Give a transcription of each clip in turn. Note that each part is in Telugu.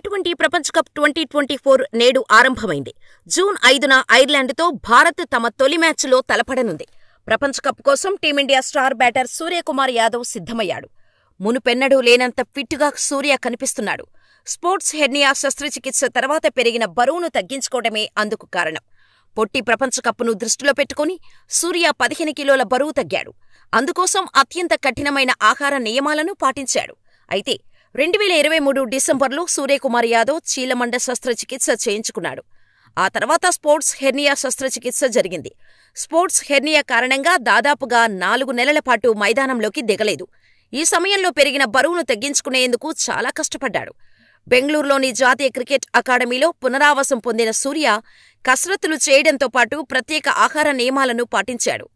టీ20 ప్రపంచ కప్ 2024 నేడు ఆరంభమైంది. జూన్ 5న ఐర్లాండ్తో భారత్ తమ తొలి మ్యాచ్లో తలపడనుంది. ప్రపంచ కప్ కోసం team India star batter Suryakumar Yadav సిద్ధమయ్యాడు. మునుపెన్నడూ లేనంత ఫిట్గా సూర్య కనిపిస్తున్నాడు. స్పోర్ట్స్ హెర్నియా శస్త్రచికిత్స తర్వాత పెరిగిన బరువును తగ్గించుకోవడమే అందుకు కారణం. పొట్టి ప్రపంచ కప్ను దృష్టిలో పెట్టుకుని సూర్య 15 కిలోల బరువు తగ్గాడు. అందుకోసం అత్యంత కఠినమైన ఆహార నియమాలను పాటించాడు. అయితే 2023 డిసెంబర్లో సూర్యకుమార్ యాదవ్ చీలమండ శస్త్రచికిత్స చేయించుకున్నాడు. ఆ తర్వాత స్పోర్ట్స్ హెర్నియా శస్త్రచికిత్స జరిగింది. స్పోర్ట్స్ హెర్నియా కారణంగా దాదాపుగా 4 నెలల పాటు మైదానంలోకి దిగలేదు. ఈ సమయంలో పెరిగిన బరువును తగ్గించుకునేందుకు చాలా కష్టపడ్డాడు. బెంగళూరులోని జాతీయ క్రికెట్ అకాడమీలో పునరావాసం పొందిన సూర్య కసరత్తులు చేయడంతో పాటు ప్రత్యేక ఆహార నియమాలను పాటించాడు.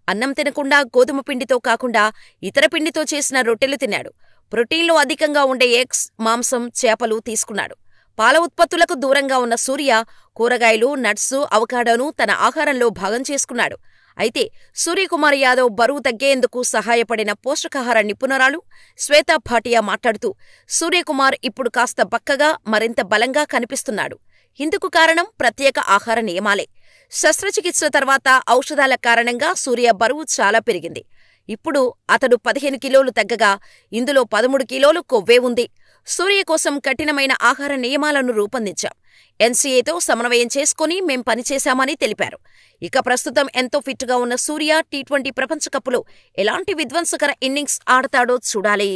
అన్నం తినకుండా గోధుమ పిండితో కాకుండా ఇతర పిండితో చేసిన రొట్టెలు తిన్నాడు. ప్రోటీన్లు అధికంగా ఉండే ఎగ్స్, మాంసం, చేపలు తీసుకున్నాడు. పాల ఉత్పత్తులకు దూరంగా ఉన్న సూర్య కూరగాయలు, నట్స్, అవకాడోను తన ఆహారంలో భాగం చేసుకున్నాడు. అయితే సూర్యకుమార్ యాదవ్ బరువు తగ్గేందుకు సహాయపడిన పోషకాహార నిపుణురాలు శ్వేతా భాటియా మాట్లాడుతూ, సూర్యకుమార్ ఇప్పుడు కాస్త బక్కగా, మరింత బలంగా కనిపిస్తున్నాడు. ఇందుకు కారణం ప్రత్యేక ఆహార నియమాలే. శస్త్రచికిత్స తర్వాత ఔషధాల కారణంగా సూర్య బరువు చాలా పెరిగింది. ఇప్పుడు అతడు 15 కిలోలు తగ్గగా ఇందులో 13 కిలోలు కొవ్వే ఉంది. సూర్య కోసం కఠినమైన ఆహార నియమాలను రూపొందించాం. ఎన్సీఏతో సమన్వయం చేసుకుని మేం పనిచేశామని తెలిపారు. ఇక ప్రస్తుతం ఎంతో ఫిట్గా ఉన్న సూర్య టీ20 ప్రపంచ కప్లో ఎలాంటి విధ్వంసకర ఇన్నింగ్స్ ఆడతాడో చూడాలి.